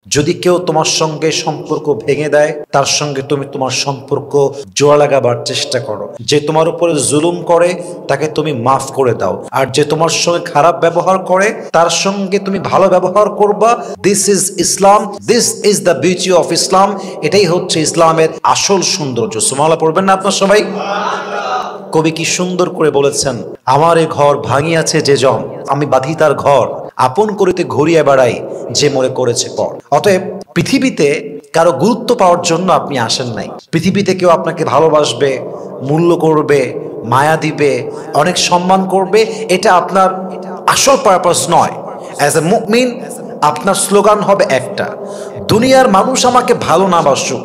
যদি কেউ তোমার সঙ্গে সম্পর্ক ভেঙে দেয়, তার সঙ্গে তুমি তোমার সম্পর্ক জোড়া লাগাবার চেষ্টা করো। যে তোমার উপরে জুলুম করে তাকে তুমি মাফ করে দাও, আর যে তোমার সঙ্গে খারাপ ব্যবহার করে তার সঙ্গে তুমি ভালো ব্যবহার করবা। This is Islam, this is the beauty of Islam. এটাই হচ্ছে ইসলামের আসল সৌন্দর্য। সুবহানাল্লাহ পড়বেন না আপনার সবাই? কবি কি সুন্দর করে বলেছেন, আমার এ ঘর ভাঙিয়াছে যে জন, আমি বাঁধি তার ঘর, আপন করিতে ঘুরিয়া বেড়াই যে মোরে করেছে পর। অতএব পৃথিবীতে কারো গুরুত্ব পাওয়ার জন্য আপনি আসেন নাই। পৃথিবীতে কেউ আপনাকে ভালোবাসবে, মূল্য করবে, মায়া দিবে, অনেক সম্মান করবে, এটা আপনার আসল পারপাস নয়। অ্যাজ এ মুমিন আপনার স্লোগান হবে একটা, দুনিয়ার মানুষ আমাকে ভালো না বাসুক,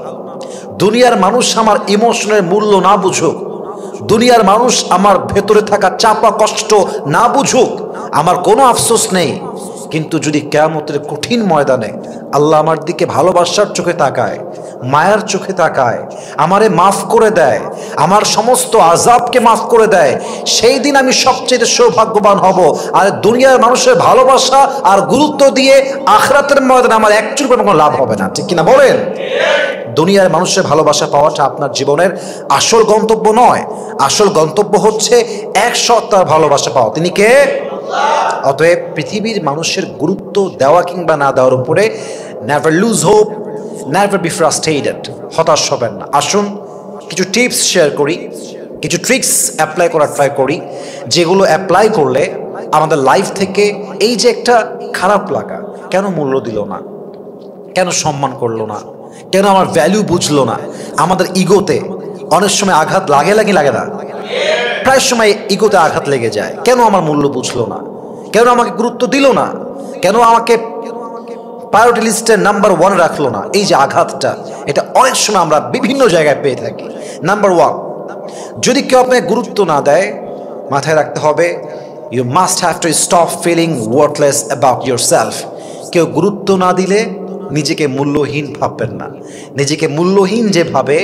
দুনিয়ার মানুষ আমার ইমোশনের মূল্য না বুঝুক, দুনিয়ার মানুষ আমার ভেতরে থাকা চাপা কষ্ট না বুঝুক, আমার কোনো আফসোস নেই। কিন্তু যদি কিয়ামতের কঠিন ময়দানে আল্লাহ আমার দিকে ভালোবাসার চোখে তাকায়, মায়ার চোখে তাকায়, আমারে মাফ করে দেয়, আমার সমস্ত আযাবকে মাফ করে দেয়, সেই দিন আমি সবচেয়ে সৌভাগ্যবান হব। আর দুনিয়ার মানুষের ভালোবাসা আর গুরুত্ব দিয়ে আখিরাতের ময়দানে আমার একচুল কোনো লাভ হবে না। ঠিক কিনা বলেন? দুনিয়ার মানুষের ভালোবাসা পাওয়াটা আপনার জীবনের আসল গন্তব্য নয়। আসল গন্তব্য হচ্ছে এক সত্তার ভালোবাসা পাওয়া, তিনি কে? অতএব পৃথিবীর মানুষের গুরুত্ব দেওয়া কিংবা না দেওয়ার উপরে never lose hope, never be frustrated, হতাশ হবেন না। আসুন কিছু টিপস শেয়ার করি, কিছু ট্রিক্স অ্যাপ্লাই করার ট্রাই করি, যেগুলো অ্যাপ্লাই করলে আমাদের লাইফ থেকে এই যে একটা খারাপ লাগা, কেন মূল্য দিল না, কেন সম্মান করলো না, কেন আমার ভ্যালু বুঝলো না, আমাদের ইগোতে অনেক সময় আঘাত লাগে না, প্রায় সময় ইগোতে আঘাত লেগে যায়। কেন আমার মূল্য বুঝলো না, কেন আমাকে গুরুত্ব দিল না, কেন আমাকে প্রায়োরিটি লিস্টের নাম্বার 1 রাখলো না, এই যে আঘাতটা, এটা অনেক সময় আমরা বিভিন্ন জায়গায় পেয়ে থাকি। নাম্বার 1, যদি কেউ আপনাকে গুরুত্ব না দেয়, মাথায় রাখতে হবে, you must have to stop feeling worthless about yourself. কেউ গুরুত্ব না দিলে নিজেকে মূল্যহীন ভাববেন না। নিজেকে মূল্যহীন যে ভাবে,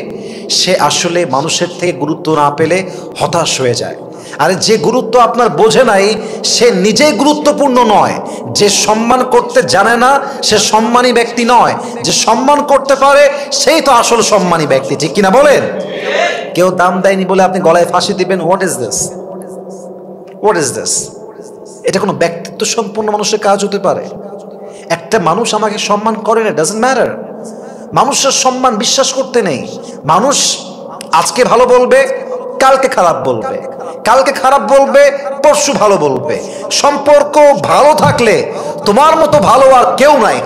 সে আসলে মানুষের থেকে গুরুত্ব না পেলে হতাশ হয়ে যায়। আর যে গুরুত্ব আপনার বোঝে নাই, সে নিজেই গুরুত্বপূর্ণ নয়। যে সম্মান করতে জানে না, সে সম্মানী ব্যক্তি নয়। যে সম্মান করতে পারে, সেই তো আসল সম্মানী ব্যক্তি। ঠিক কিনা বলেন? কেউ দাম দেয়নি বলে আপনি গলায় ফাঁসি দিবেন, what is this? What is this? এটা কোনো ব্যক্তিত্ব সম্পন্ন মানুষের কাজ হতে পারে? একটা মানুষ আমাকে সম্মান করে না, ডাজন্ট ম্যাটার। মানুষের সম্মান বিশ্বাস করতে নেই। মানুষ আজকে ভালো বলবে, কালকে খারাপ বলবে, কালকে খারাপ বলবে, পরশু ভালো বলবে। সম্পর্ক ভালো থাকলে তোমার মতো ভালো আর কেউ নাই,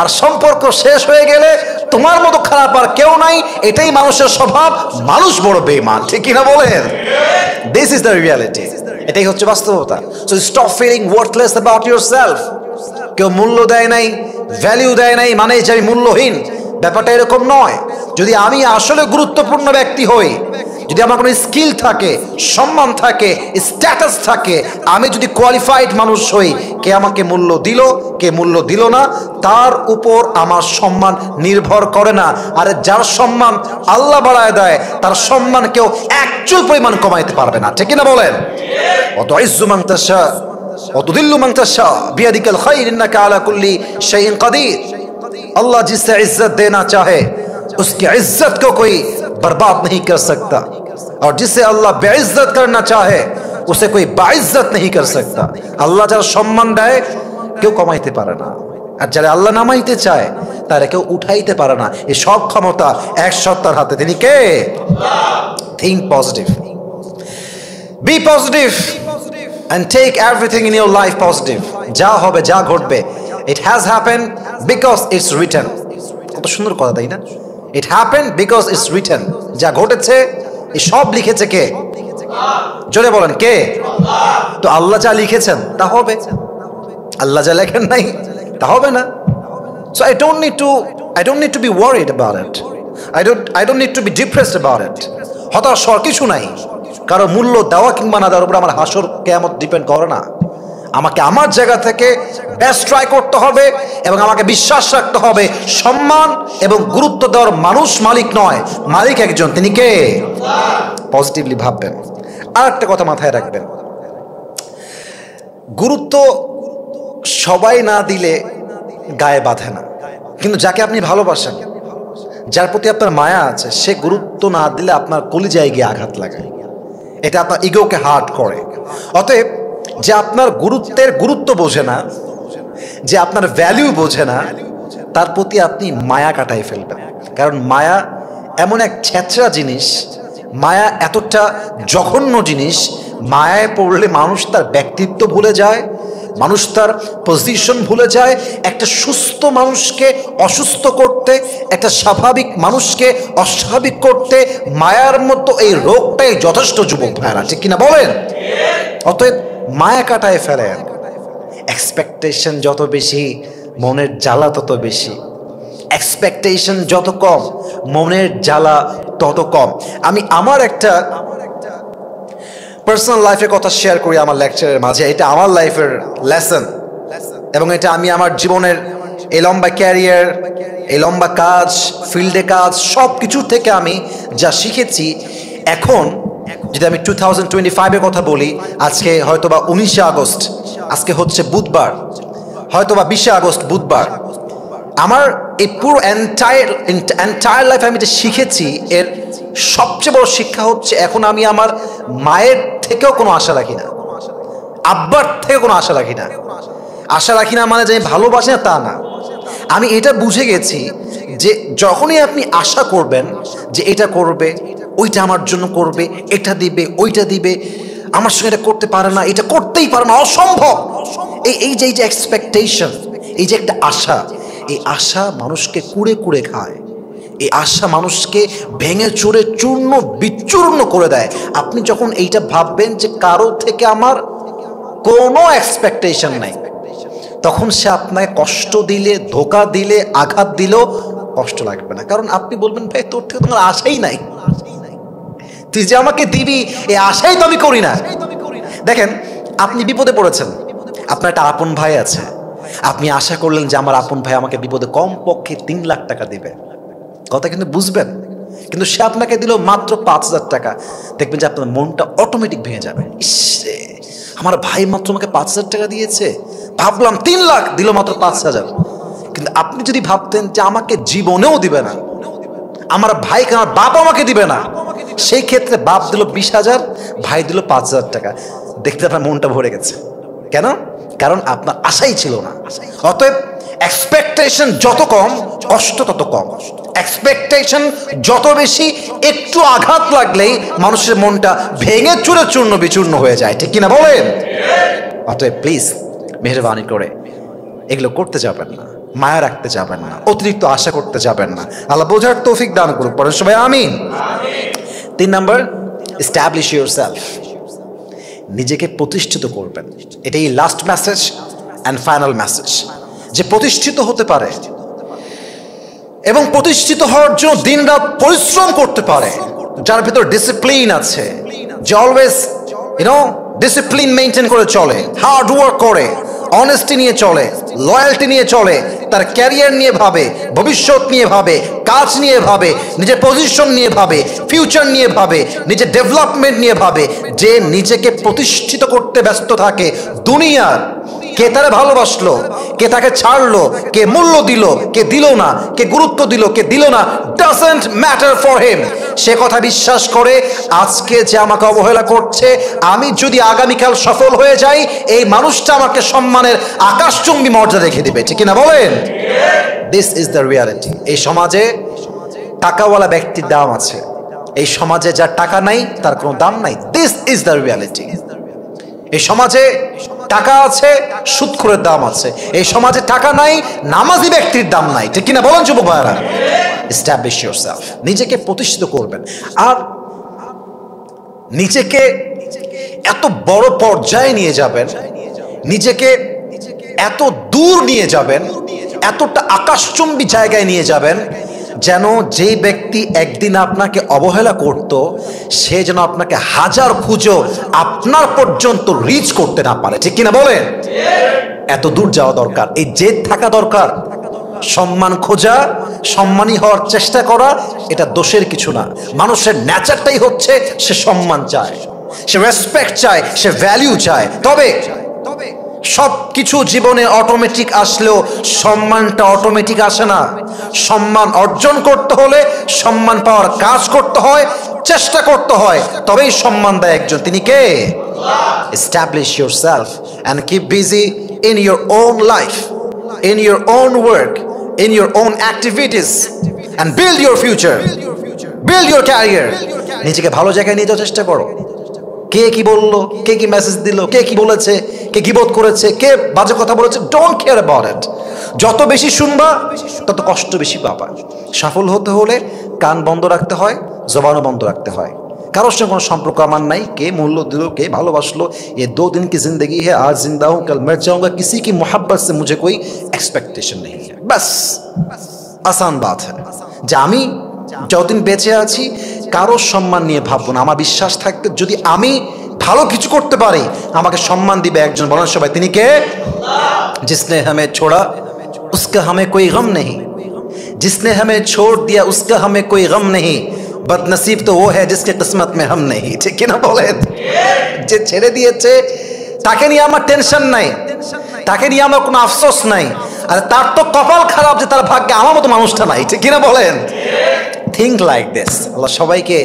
আর সম্পর্ক শেষ হয়ে গেলে তোমার মতো খারাপ আর কেউ নাই। এটাই মানুষের স্বভাব। মানুষ বড় বেঈমান। ঠিক কিনা বলেন? This is the reality. এটাই হচ্ছে বাস্তবতা। So stop feeling worthless about yourself. কেউ মূল্য দেয় নাই, ভ্যালিউ দেয় নাই মানে যে আমি মূল্যহীন, ব্যাপারটা এরকম নয়। যদি আমি আসলে গুরুত্বপূর্ণ ব্যক্তি হই, যদি আমার কোনো স্কিল থাকে, সম্মান থাকে, স্ট্যাটাস থাকে, আমি যদি কোয়ালিফাইড মানুষ হই, কে আমাকে মূল্য দিল, কে মূল্য দিল না, তার উপর আমার সম্মান নির্ভর করে না। আর যার সম্মান আল্লাহ বাড়ায় দেয়, তার সম্মান কেউ একচুল পরিমাণ কমাইতে পারবে না। ঠিক কিনা বলেন? অত ইজ্জু মান তাশা वतुदिल्लु मन तशा बियदिकल खैर इन्नका अला कुल्ली शैइन कदीर। अल्लाह जिसे इज्जत देना चाहे उसकी इज्जत को कोई बर्बाद नहीं कर सकता, और जिसे अल्लाह बेइज्जत करना चाहे उसे कोई बाइज्जत नहीं कर सकता। अल्लाह যারা সম্মান দেয় কেউ কমাইতে পারে না, আর যারা আল্লাহ নামাইতে চায় তারা কেউ উঠাইতে পারে না। এই সব ক্ষমতা এক সত্তার হাতে। তিনি কে? আল্লাহ। Think positive, be positive, and take everything in your life positive. যা হবে, যা ঘটবে, it has happened because it's written. কত সুন্দর কথা, তাই না? It happened because it's written. যা ঘটেছে এই সব লিখেছে কে? আল্লাহ। জোরে বলেন, কে? আল্লাহ। তো আল্লাহ যা লিখেছেন তা হবে, আল্লাহ যা লেখেন নাই তা হবে না। So I don't need to be worried about it. I don't need to be depressed about it. হতাশ হওয়ার কিছু নাই। কারো মূল্য দেওয়া কিংবা না দেওয়ার উপর আমার হাসর কিয়ামত ডিপেন্ড করে না। আমাকে আমার জায়গা থেকে বেস্ট ট্রাই করতে হবে এবং আমাকে বিশ্বাস রাখতে হবে সম্মান এবং গুরুত্ব দেওয়ার মানুষ মালিক নয়, মালিক একজন, তিনি কে? আল্লাহ। পজিটিভলি ভাববেন। আর একটা কথা মাথায় রাখবেন, গুরুত্ব সবাই না দিলে গায়ে বাঁধে না। কিন্তু যাকে আপনি ভালোবাসেন, যার প্রতি আপনার মায়া আছে, সে গুরুত্ব না দিলে আপনার কলিজায় গিয়ে আঘাত লাগায়, এটা আপনার ইগোকে হার্ট করে। অতএব যে আপনার গুরুত্ব বোঝে না, যে আপনার ভ্যালু বোঝে না, তার প্রতি আপনি মায়া কাটাই ফেলবেন। কারণ মায়া এমন এক ছেঁচড়া জিনিস, মায়া এতটা জঘন্য জিনিস, মায়ায় পড়লে মানুষ তার ব্যক্তিত্ব ভুলে যায়, মানুষ তার পজিশন ভুলে যায়। একটা সুস্থ মানুষকে অসুস্থ করতে, একটা স্বাভাবিক মানুষকে অস্বাভাবিক করতে মায়ার মতো এই রোগটাই যথেষ্ট, যুবক ভাইরা, ঠিক কিনা বলেন? অতএব মায়া কাটায় ফেলেন। এক্সপেকটেশন যত বেশি, মনের জ্বালা তত বেশি। এক্সপেকটেশন যত কম, মনের জ্বালা তত কম। আমি আমার একটা পার্সোনাল লাইফের কথা শেয়ার করি আমার লেকচারের মাঝে। এটা আমার লাইফের লেসন, এবং এটা আমি আমার জীবনের এই লম্বা ক্যারিয়ার, এই লম্বা কাজ, ফিল্ডে কাজ, সব কিছু থেকে আমি যা শিখেছি। এখন যদি আমি 2025-এর কথা বলি, আজকে হয়তোবা 19শে আগস্ট, আজকে হচ্ছে বুধবার, হয়তোবা 20শে আগস্ট বুধবার। আমার এই পুরো এন্টায়ার লাইফে আমি যে শিখেছি, এর সবচেয়ে বড় শিক্ষা হচ্ছে, এখন আমি আমার মায়ের থেকেও কোনো আশা রাখি না, আব্বার থেকে কোনো আশা রাখি না। আশা রাখি না মানে যে আমি ভালোবাসি না তা না। আমি এটা বুঝে গেছি যে যখনই আপনি আশা করবেন যে এটা করবে, ওইটা আমার জন্য করবে, এটা দিবে, ওইটা দিবে, আমার সঙ্গে এটা করতে পারে না, এটা করতেই পারে না, অসম্ভব, এই যে এক্সপেকটেশন, এই যে একটা আশা, এই আশা মানুষকে কুড়ে কুড়ে খায়। এই আশা মানুষকে ভেঙে চুরে চূর্ণ বিচূর্ণ করে দেয়। আপনি যখন এইটা ভাববেন যে কারো থেকে আমার কোনো এক্সপেকটেশন নাই, তখন সে আপনাকে কষ্ট দিলে, ধোকা দিলে, আঘাত দিলেও কষ্ট লাগবে না। কারণ আপনি বলবেন, ভাই তোর থেকে তোমার আশাই নাই, তুই যে আমাকে দিবি এই আশাই তো আমি করি না। দেখেন, আপনি বিপদে পড়েছেন, আপনার একটা আপন ভাই আছে, আপনি আশা করলেন যে আমার আপন ভাই আমাকে বিপদে কমপক্ষে 3 লাখ টাকা দিবে, কথা কিন্তু বুঝবেন। কিন্তু সে আপনাকে দিল মাত্র 5,000 টাকা, দেখবেন যে আপনার মনটা অটোমেটিক ভেঙে যাবে। ইসে, আমার ভাই মাত্র আমাকে 5,000 টাকা দিয়েছে, ভাবলাম 3 লাখ, দিল মাত্র 5,000। কিন্তু আপনি যদি ভাবতেন যে আমাকে জীবনেও দিবে না, আমার ভাইকে, আমার বাপ আমাকে দিবে না, সেই ক্ষেত্রে বাপ দিল 20,000, ভাই দিল 5,000 টাকা, দেখতে আপনার মনটা ভরে গেছে। কেন? কারণ আপনার আশাই ছিল না। অতএব এক্সপেকটেশন যত কম, কষ্ট তত কম। এক্সপেকটেশন যত বেশি, একটু আঘাত লাগলেই মানুষের মনটা ভেঙে চুরে চূর্ণ বিচূর্ণ হয়ে যায়, ঠিক কিনা বলেন? অতএব প্লিজ মেহরবানি করে এগুলো করতে যাবেন না, মায়া রাখতে যাবেন না, অতিরিক্ত আশা করতে যাবেন না। আল্লাহ বোঝার তৌফিক দান করুক, পড়েন সবাই আমিন। 3 নাম্বার, এস্টাবলিশ ইউরসেলফ। নিজেকে প্রতিষ্ঠিত করবেন। এটাই last message and final message, যে প্রতিষ্ঠিত হতে পারে এবং প্রতিষ্ঠিত হওয়ার জন্য দিনরাত পরিশ্রম করতে পারে, যার ভিতর ডিসিপ্লিন আছে, যে অলওয়েজ ডিসিপ্লিন মেনটেন করে চলে, হার্ড ওয়ার্ক করে, অনেস্টি নিয়ে চলে, লয়্যালটি নিয়ে চলে, তার ক্যারিয়ার নিয়ে ভাবে, ভবিষ্যৎ নিয়ে ভাবে, কাজ নিয়ে ভাবে, নিজের পজিশন নিয়ে ভাবে, ফিউচার নিয়ে ভাবে, নিজের ডেভেলপমেন্ট নিয়ে ভাবে, যে নিজেকে প্রতিষ্ঠিত করতে ব্যস্ত থাকে। দুনিয়ার কে তারে ভালোবাসলো, কে তাকে ছাড়লো, কে মূল্য দিল, কে দিল না, কে গুরুত্ব দিল, কে দিল না, ডাজন্ট ম্যাটার ফর হিম। সে কথা বিশ্বাস করে আজকে যে আমাকে অবহেলা করছে, আমি যদি আগামীকাল সফল হয়ে যাই, এই মানুষটা আমাকে সম্মানের আকাশচুম্বী মর্যাদা রেখে দিবে, ঠিক কিনা বলেন? This is the reality. এই সমাজে টাকাওয়ালা ব্যক্তির দাম আছে, এই সমাজে যার টাকা নাই তার কোনো দাম নাই। This is the reality. এই সমাজে টাকা আছে, সুদখোরের দাম আছে। এই সমাজে টাকা নাই, নামাজি ব্যক্তির দাম নাই, ঠিক কিনা বলেন যুবক ভাইরা? এস্টাবলিশ ইউরসেলফ, নিজেকে প্রতিষ্ঠিত করবেন। আর নিজেকে এত বড় পর্যায়ে নিয়ে যাবেন, নিজেকে এত দূর নিয়ে যাবেন, এতটা আকাশচুম্বী জায়গায় নিয়ে যাবেন, যেন যে ব্যক্তি একদিন আপনাকে অবহেলা করত, সে যেন আপনাকে হাজার খুঁজো আপনার পর্যন্ত রিচ করতে না পারে, ঠিক কিনা বলেন? এত দূর যাওয়া দরকার, এই জেদ থাকা দরকার। সম্মান খোঁজা, সম্মানী হওয়ার চেষ্টা করা, এটা দোষের কিছু না। মানুষের নেচারটাই হচ্ছে সে সম্মান চায়, সে রেসপেক্ট চায়, সে ভ্যালিউ চায়। তবে সব কিছু জীবনে অটোমেটিক আসলেও সম্মানটা অটোমেটিক আসে না। সম্মান অর্জন করতে হলে সম্মান পাওয়ার কাজ করতে হয়, চেষ্টা করতে হয়, তবেই সম্মান দেয় একজন। তিনি কে? Establish yourself and keep busy in your own life, in your own work, in your own activities, and build your future, build your career. নিজেকে ভালো জায়গায় নিয়ে যাওয়ার চেষ্টা করো। কে কি বললো, কে কি মেসেজ দিল, কে কি বলেছে, কে গীবত করেছে, কে বাজে কথা বলেছে, ডোন্ট কেয়ার অ্যাবাউট ইট। যত বেশি শুনবা তত কষ্ট বেশি পাবা। সফল হতে হলে কান বন্ধ রাখতে হয়, জবানও বন্ধ রাখতে হয়। কারোর সঙ্গে কোনো সম্পর্ক আমার নাই, কে মূল্য দিল, কে ভালোবাসলো, ये 2 दिन की जिंदगी है, आज जिंदा हूं कल मर जाऊंगा, किसी की मोहब्बत से मुझे कोई एक्सपेक्टेशन नहीं है। बस आसान बात है যে আমি যতদিন বেঁচে আছি কারোর সম্মান নিয়ে ভাববো না। আমার বিশ্বাস থাকতে যদি আমি ভালো কিছু করতে পারি আমাকে সম্মান দিবে একজন। বলেন সবাই, তিনি কে? जिसने हमें छोड़ा उसका हमें कोई गम नहीं, जिसने हमें छोड़ दिया उसका हमें कोई गम नहीं, बदनसीब तो वो है जिसके किस्मत में हम नहीं। ঠিক কি না বলেন? যে ছেড়ে দিয়েছে তাকে নিয়ে আমার টেনশন নাই, তাকে নিয়ে আমার কোনো আফসোস নাই, আর তার তো কপাল খারাপ যে তার ভাগ্যে আমার মতো মানুষটা নাই। ঠিক কি না বলেন? Think like this. আল্লাহ সবাইকে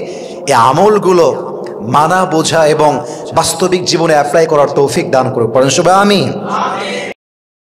এই আমলগুলো মানা, বোঝা এবং বাস্তবিক জীবনে অ্যাপ্লাই করার তৌফিক দান করুক। পড়েন সবাই আমিন।